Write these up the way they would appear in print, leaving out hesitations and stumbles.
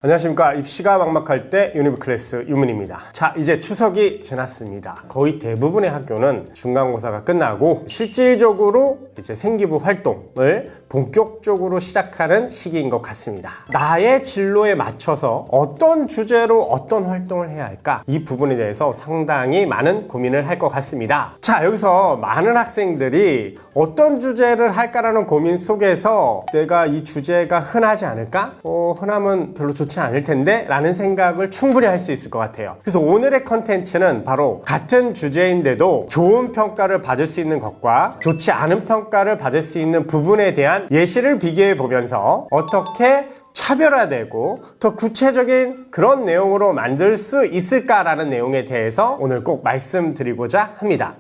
안녕하십니까. 입시가 막막할 때 유니브클래스 유문입니다. 자, 이제 추석이 지났습니다. 거의 대부분의 학교는 중간고사가 끝나고 실질적으로 이제 생기부 활동을 본격적으로 시작하는 시기인 것 같습니다. 나의 진로에 맞춰서 어떤 주제로 어떤 활동을 해야 할까? 이 부분에 대해서 상당히 많은 고민을 할 것 같습니다. 자, 여기서 많은 학생들이 어떤 주제를 할까라는 고민 속에서 내가 이 주제가 흔하지 않을까? 흔하면 별로 좋지 않을 텐데 라는 생각을 충분히 할 수 있을 것 같아요. 그래서 오늘의 컨텐츠는 바로 같은 주제인데도 좋은 평가를 받을 수 있는 것과 좋지 않은 평가를 받을 수 있는 부분에 대한 예시를 비교해 보면서 어떻게 차별화되고 더 구체적인 그런 내용으로 만들 수 있을까라는 내용에 대해서 오늘 꼭 말씀드리고자 합니다.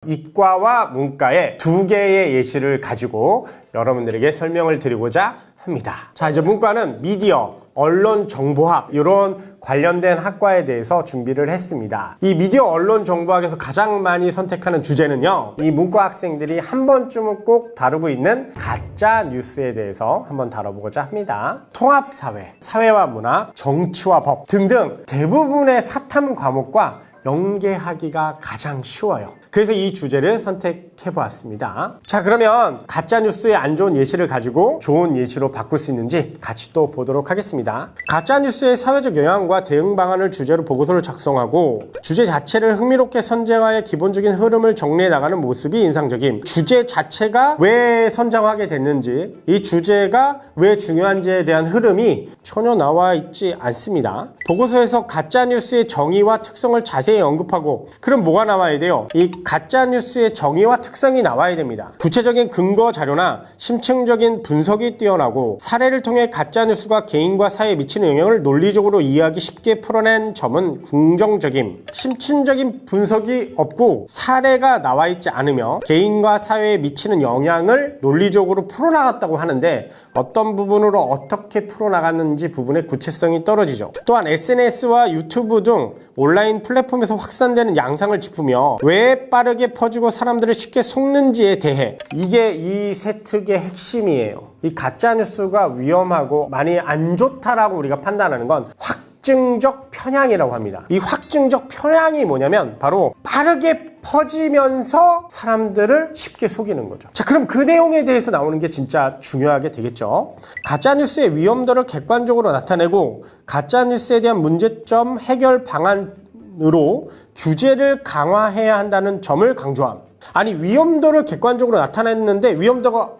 이과와 문과의 두 개의 예시를 가지고 여러분들에게 설명을 드리고자 합니다. 자, 이제 문과는 미디어, 언론 정보학 이런 관련된 학과에 대해서 준비를 했습니다. 이 미디어 언론 정보학에서 가장 많이 선택하는 주제는요, 이 문과 학생들이 한 번쯤은 꼭 다루고 있는 가짜 뉴스에 대해서 한번 다뤄보고자 합니다. 통합사회, 사회와 문학, 정치와 법 등등 대부분의 사탐 과목과 연계하기가 가장 쉬워요. 그래서 이 주제를 선택해 보았습니다. 자, 그러면 가짜뉴스의 안 좋은 예시를 가지고 좋은 예시로 바꿀 수 있는지 같이 또 보도록 하겠습니다. 가짜뉴스의 사회적 영향과 대응 방안을 주제로 보고서를 작성하고 주제 자체를 흥미롭게 선정하여 기본적인 흐름을 정리해 나가는 모습이 인상적임. 주제 자체가 왜 선정하게 됐는지, 이 주제가 왜 중요한지에 대한 흐름이 전혀 나와 있지 않습니다. 보고서에서 가짜뉴스의 정의와 특성을 자세히 언급하고, 그럼 뭐가 나와야 돼요? 이 가짜뉴스의 정의와 특성이 나와야 됩니다. 구체적인 근거 자료나 심층적인 분석이 뛰어나고 사례를 통해 가짜뉴스가 개인과 사회에 미치는 영향을 논리적으로 이해하기 쉽게 풀어낸 점은 긍정적임. 심층적인 분석이 없고 사례가 나와 있지 않으며 개인과 사회에 미치는 영향을 논리적으로 풀어나갔다고 하는데 어떤 부분으로 어떻게 풀어나갔는지 부분의 구체성이 떨어지죠. 또한 SNS와 유튜브 등 온라인 플랫폼에서 확산되는 양상을 짚으며 왜 빠르게 퍼지고 사람들을 쉽게 속는지에 대해, 이게 이 세 특의 핵심이에요. 이 가짜뉴스가 위험하고 많이 안 좋다라고 우리가 판단하는 건 확증적 편향이라고 합니다. 이 확증적 편향이 뭐냐면 바로 빠르게 퍼지면서 사람들을 쉽게 속이는 거죠. 자, 그럼 그 내용에 대해서 나오는 게 진짜 중요하게 되겠죠. 가짜뉴스의 위험도를 객관적으로 나타내고 가짜뉴스에 대한 문제점 해결 방안으로 규제를 강화해야 한다는 점을 강조함. 아니, 위험도를 객관적으로 나타냈는데 위험도가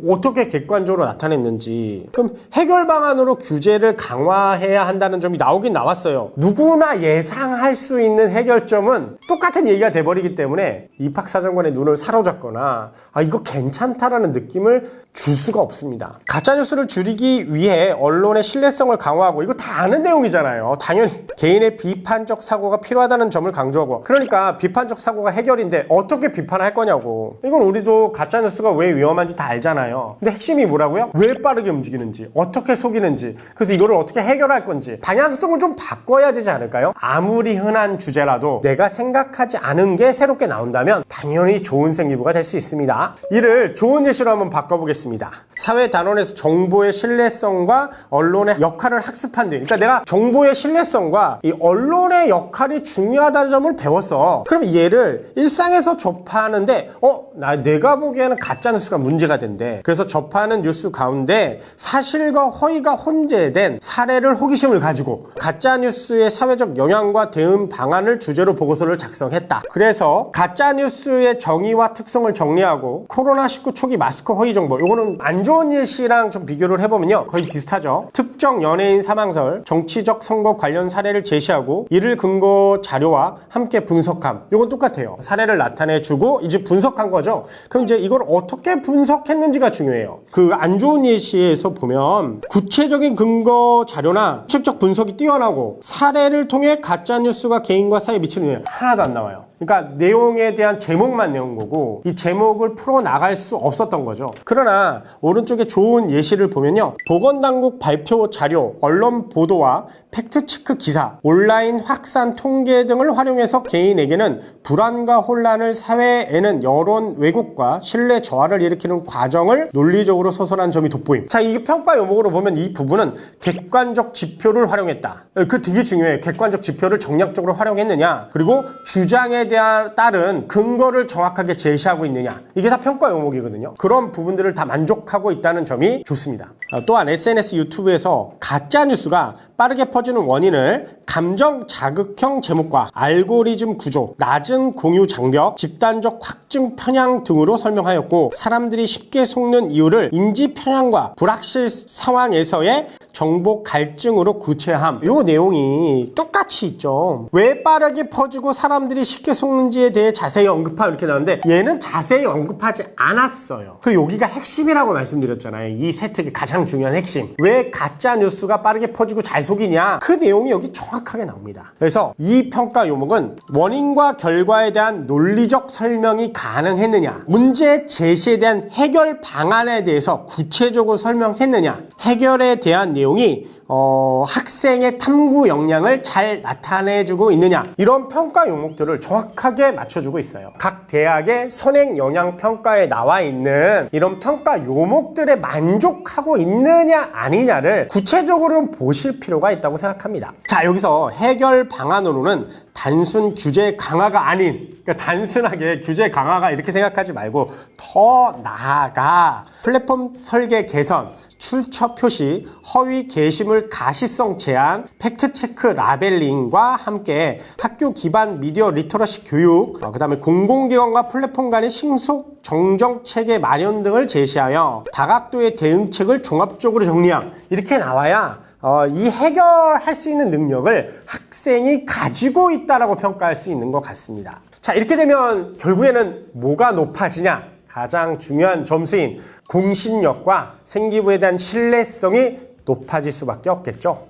어떻게 객관적으로 나타냈는지, 그럼 해결 방안으로 규제를 강화해야 한다는 점이 나오긴 나왔어요. 누구나 예상할 수 있는 해결점은 똑같은 얘기가 돼버리기 때문에 입학사정관의 눈을 사로잡거나 이거 괜찮다라는 느낌을 줄 수가 없습니다. 가짜뉴스를 줄이기 위해 언론의 신뢰성을 강화하고, 이거 다 아는 내용이잖아요. 당연히 개인의 비판적 사고가 필요하다는 점을 강조하고, 그러니까 비판적 사고가 해결인데 어떻게 비판할 거냐고. 이건 우리도 가짜뉴스가 왜 위험한지 다 알잖아요. 근데 핵심이 뭐라고요? 왜 빠르게 움직이는지, 어떻게 속이는지, 그래서 이거를 어떻게 해결할 건지 방향성을 좀 바꿔야 되지 않을까요? 아무리 흔한 주제라도 내가 생각하지 않은 게 새롭게 나온다면 당연히 좋은 생기부가 될 수 있습니다. 이를 좋은 예시로 한번 바꿔보겠습니다. 사회 단원에서 정보의 신뢰성과 언론의 역할을 학습한 뒤, 그러니까 내가 정보의 신뢰성과 이 언론의 역할이 중요하다는 점을 배웠어. 그럼 얘를 일상에서 접하는데 내가 보기에는 가짜뉴스가 문제가 된대. 그래서 접하는 뉴스 가운데 사실과 허위가 혼재된 사례를 호기심을 가지고 가짜뉴스의 사회적 영향과 대응 방안을 주제로 보고서를 작성했다. 그래서 가짜뉴스의 정의와 특성을 정리하고 코로나19 초기 마스크 허위 정보, 이거는 안 좋은 예시랑 좀 비교를 해보면요 거의 비슷하죠. 특정 연예인 사망설, 정치적 선거 관련 사례를 제시하고 이를 근거 자료와 함께 분석함. 이건 똑같아요. 사례를 나타내주고 이제 분석한 거죠. 그럼 이제 이걸 어떻게 분석했는지가 중요해요. 그 안 좋은 예시에서 보면 구체적인 근거 자료나 추측적 분석이 뛰어나고 사례를 통해 가짜뉴스가 개인과 사회에 미치는 영향 하나도 안 나와요. 그러니까 내용에 대한 제목만 내온 거고 이 제목을 풀어나갈 수 없었던 거죠. 그러나 오른쪽에 좋은 예시를 보면요. 보건당국 발표 자료, 언론 보도와 팩트체크 기사, 온라인 확산 통계 등을 활용해서 개인에게는 불안과 혼란을, 사회에는 여론 왜곡과 신뢰 저하를 일으키는 과정을 논리적으로 소설한 점이 돋보임. 자, 이게 평가 요목으로 보면 이 부분은 객관적 지표를 활용했다. 그 되게 중요해요. 객관적 지표를 정략적으로 활용했느냐, 그리고 주장에 따른 근거를 정확하게 제시하고 있느냐, 이게 다 평가 요목이거든요. 그런 부분들을 다 만족하고 있다는 점이 좋습니다. 또한 SNS 유튜브에서 가짜 뉴스가 빠르게 퍼지는 원인을 감정 자극형 제목과 알고리즘 구조, 낮은 공유 장벽, 집단적 확증 편향 등으로 설명하였고, 사람들이 쉽게 속는 이유를 인지 편향과 불확실 상황에서의 정보 갈증으로 구체함. 요 내용이 똑같이 있죠. 왜 빠르게 퍼지고 사람들이 쉽게 속는지에 대해 자세히 언급하고 이렇게 나오는데, 얘는 자세히 언급하지 않았어요. 그리고 여기가 핵심이라고 말씀드렸잖아요. 이 세트의 가장 중요한 핵심. 왜 가짜 뉴스가 빠르게 퍼지고 잘 속이냐, 그 내용이 여기 정확하게 나옵니다. 그래서 이 평가 요목은 원인과 결과에 대한 논리적 설명이 가능했느냐, 문제 제시에 대한 해결 방안에 대해서 구체적으로 설명했느냐, 해결에 대한 내용이 학생의 탐구 역량을 잘 나타내주고 있느냐, 이런 평가 요목들을 정확하게 맞춰주고 있어요. 각 대학의 선행 영향 평가에 나와 있는 이런 평가 요목들에 만족하고 있느냐 아니냐를 구체적으로 보실 필요가 있다고 생각합니다. 자, 여기서 해결 방안으로는 단순 규제 강화가 아닌, 그러니까 단순하게 규제 강화가 이렇게 생각하지 말고 더 나아가 플랫폼 설계 개선, 출처 표시, 허위 게시물 가시성 제한, 팩트체크 라벨링과 함께 학교 기반 미디어 리터러시 교육, 그 다음에 공공기관과 플랫폼 간의 신속 정정 체계 마련 등을 제시하여 다각도의 대응책을 종합적으로 정리함. 이렇게 나와야 이 해결할 수 있는 능력을 학생이 가지고 있다라고 평가할 수 있는 것 같습니다. 자, 이렇게 되면 결국에는 뭐가 높아지냐? 가장 중요한 점수인 공신력과 생기부에 대한 신뢰성이 높아질 수밖에 없겠죠.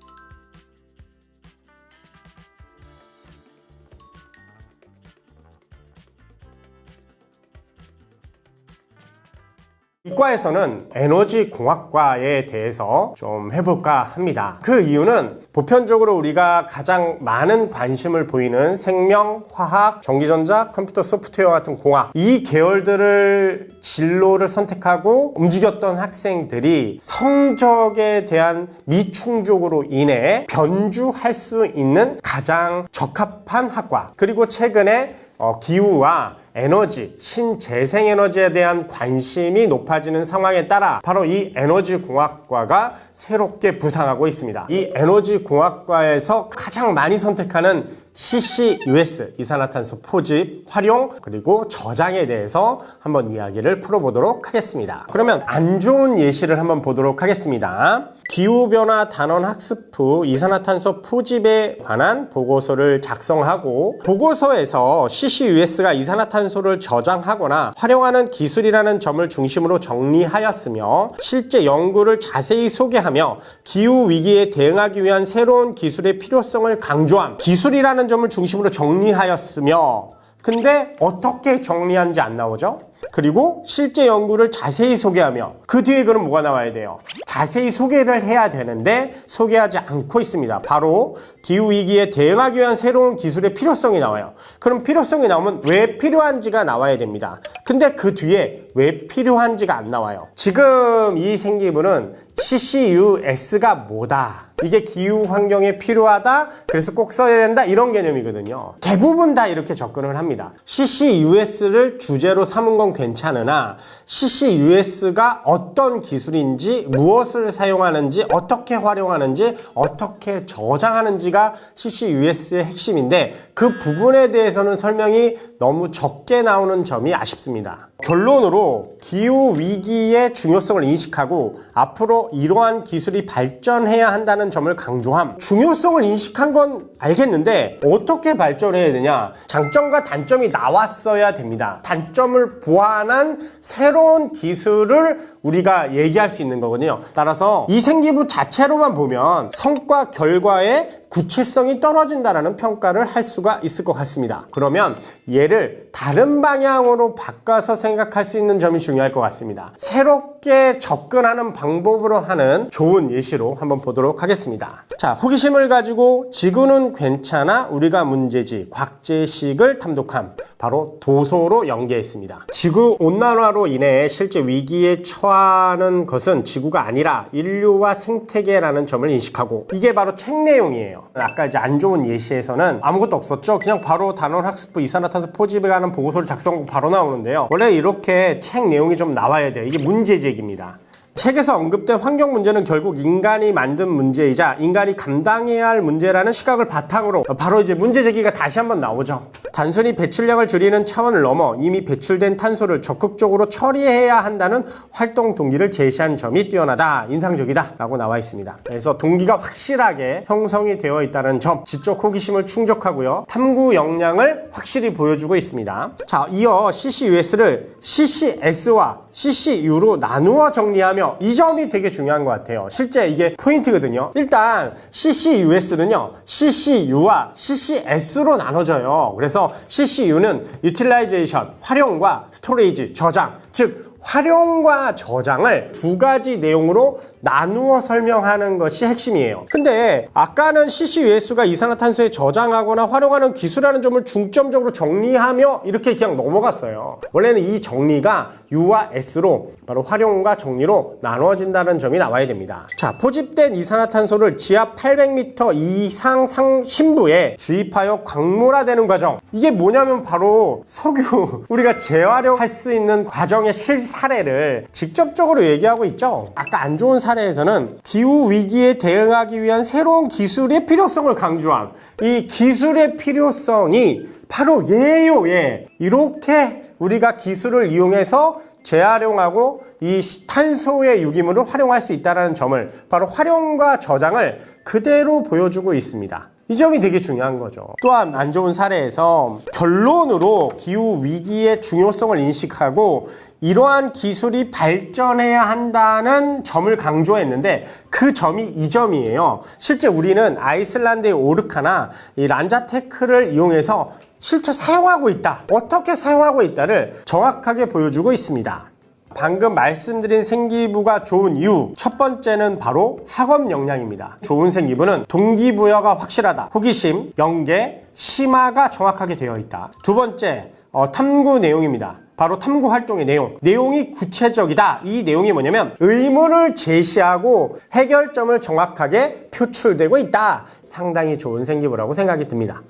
이과에서는 에너지 공학과에 대해서 좀 해볼까 합니다. 그 이유는 보편적으로 우리가 가장 많은 관심을 보이는 생명, 화학, 전기전자, 컴퓨터 소프트웨어 같은 공학, 이 계열들을 진로를 선택하고 움직였던 학생들이 성적에 대한 미충족으로 인해 변주할 수 있는 가장 적합한 학과, 그리고 최근에 기후와 에너지, 신재생에너지에 대한 관심이 높아지는 상황에 따라 바로 이 에너지공학과가 새롭게 부상하고 있습니다. 이 에너지공학과에서 가장 많이 선택하는 CCUS, 이산화탄소 포집, 활용, 그리고 저장에 대해서 한번 이야기를 풀어보도록 하겠습니다. 그러면 안 좋은 예시를 한번 보도록 하겠습니다. 기후변화 단원 학습 후 이산화탄소 포집에 관한 보고서를 작성하고, 보고서에서 CCUS가 이산화탄소를 저장하거나 활용하는 기술이라는 점을 중심으로 정리하였으며, 실제 연구를 자세히 소개하며 기후위기에 대응하기 위한 새로운 기술의 필요성을 강조함. 기술이라는 점을 중심으로 정리하였으며, 근데 어떻게 정리한지 안 나오죠? 그리고 실제 연구를 자세히 소개하며, 그 뒤에 그럼 뭐가 나와야 돼요? 자세히 소개를 해야 되는데 소개하지 않고 있습니다. 바로 기후위기에 대응하기 위한 새로운 기술의 필요성이 나와요. 그럼 필요성이 나오면 왜 필요한지가 나와야 됩니다. 근데 그 뒤에 왜 필요한지가 안 나와요. 지금 이 생기부는 CCUS가 뭐다, 이게 기후 환경에 필요하다, 그래서 꼭 써야 된다, 이런 개념이거든요. 대부분 다 이렇게 접근을 합니다. CCUS를 주제로 삼은 건 괜찮으나 CCUS가 어떤 기술인지, 무엇을 사용하는지, 어떻게 활용하는지, 어떻게 저장하는지가 CCUS의 핵심인데, 그 부분에 대해서는 설명이 너무 적게 나오는 점이 아쉽습니다. 결론으로 기후위기의 중요성을 인식하고 앞으로 이러한 기술이 발전해야 한다는 점을 강조함. 중요성을 인식한 건 알겠는데 어떻게 발전해야 되냐? 장점과 단점이 나왔어야 됩니다. 단점을 보완한 새로운 기술을 우리가 얘기할 수 있는 거거든요. 따라서 이 생기부 자체로만 보면 성과 결과의 구체성이 떨어진다라는 평가를 할 수가 있을 것 같습니다. 그러면 얘를 다른 방향으로 바꿔서 생각할 수 있는 점이 중요할 것 같습니다. 새롭게 접근하는 방법으로 하는 좋은 예시로 한번 보도록 하겠습니다. 자, 호기심을 가지고 지구는 괜찮아 우리가 문제지 곽재식을 탐독함. 바로 도서로 연계했습니다. 지구 온난화로 인해 실제 위기에 처하는 것은 지구가 아니라 인류와 생태계라는 점을 인식하고, 이게 바로 책 내용이에요. 아까 이제 안 좋은 예시에서는 아무것도 없었죠. 그냥 바로 단원학습부 이산화탄소 포집에 관한 보고서를 작성하고 바로 나오는데요. 원래 이렇게 책 내용이 좀 나와야 돼요. 이게 문제 제기입니다. 책에서 언급된 환경 문제는 결국 인간이 만든 문제이자 인간이 감당해야 할 문제라는 시각을 바탕으로 바로 이제 문제 제기가 다시 한번 나오죠. 단순히 배출량을 줄이는 차원을 넘어 이미 배출된 탄소를 적극적으로 처리해야 한다는 활동 동기를 제시한 점이 뛰어나다, 인상적이다 라고 나와 있습니다. 그래서 동기가 확실하게 형성이 되어 있다는 점, 지적 호기심을 충족하고요, 탐구 역량을 확실히 보여주고 있습니다. 자, 이어 CCUS를 CCS와 CCU로 나누어 정리하며, 이 점이 되게 중요한 것 같아요. 실제 이게 포인트거든요. 일단 CCUS는요, CCU와 CCS로 나눠져요. 그래서 CCU는 Utilization, 활용과 Storage, 저장, 즉 활용과 저장을 두 가지 내용으로 나누어 설명하는 것이 핵심이에요. 근데 아까는 CCUS가 이산화탄소에 저장하거나 활용하는 기술이라는 점을 중점적으로 정리하며 이렇게 그냥 넘어갔어요. 원래는 이 정리가 U와 S로 바로 활용과 정리로 나누어진다는 점이 나와야 됩니다. 자, 포집된 이산화탄소를 지하 800m 이상 신부에 주입하여 광물화되는 과정. 이게 뭐냐면 바로 석유, 우리가 재활용할 수 있는 과정의 실사례를 직접적으로 얘기하고 있죠. 아까 안 좋은 사례에서는 기후 위기에 대응하기 위한 새로운 기술의 필요성을 강조한, 이 기술의 필요성이 바로 얘예요, 얘. 이렇게 우리가 기술을 이용해서 재활용하고 이 탄소의 유기물을 활용할 수 있다는 점을, 바로 활용과 저장을 그대로 보여주고 있습니다. 이 점이 되게 중요한 거죠. 또한 안 좋은 사례에서 결론으로 기후 위기의 중요성을 인식하고 이러한 기술이 발전해야 한다는 점을 강조했는데, 그 점이 이 점이에요. 실제 우리는 아이슬란드의 오르카나 이 란자테크를 이용해서 실제 사용하고 있다. 어떻게 사용하고 있다를 정확하게 보여주고 있습니다. 방금 말씀드린 생기부가 좋은 이유, 첫 번째는 바로 학업 역량입니다. 좋은 생기부는 동기부여가 확실하다. 호기심, 연계, 심화가 정확하게 되어 있다. 두 번째, 탐구 내용입니다. 바로 탐구 활동의 내용. 내용이 구체적이다. 이 내용이 뭐냐면 의문을 제시하고 해결점을 정확하게 표출되고 있다. 상당히 좋은 생기부라고 생각이 듭니다.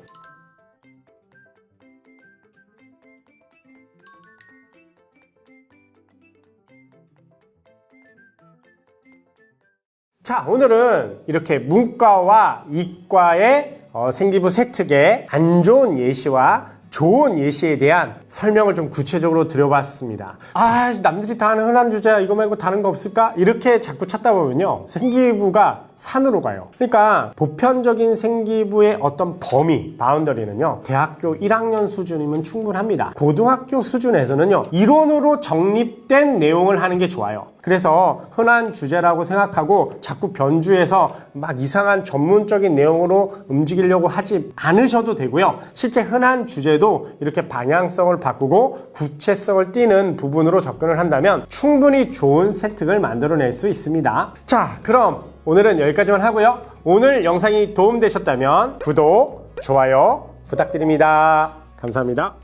자, 오늘은 이렇게 문과와 이과의 생기부 세특의 안 좋은 예시와 좋은 예시에 대한 설명을 좀 구체적으로 드려봤습니다. 아, 남들이 다 하는 흔한 주제야, 이거 말고 다른 거 없을까? 이렇게 자꾸 찾다 보면요, 생기부가 산으로 가요. 그러니까 보편적인 생기부의 어떤 범위, 바운더리는요, 대학교 1학년 수준이면 충분합니다. 고등학교 수준에서는요, 이론으로 정립된 내용을 하는 게 좋아요. 그래서 흔한 주제라고 생각하고 자꾸 변주해서 막 이상한 전문적인 내용으로 움직이려고 하지 않으셔도 되고요. 실제 흔한 주제도 이렇게 방향성을 바꾸고 구체성을 띠는 부분으로 접근을 한다면 충분히 좋은 세특을 만들어낼 수 있습니다. 자, 그럼 오늘은 여기까지만 하고요. 오늘 영상이 도움되셨다면 구독, 좋아요 부탁드립니다. 감사합니다.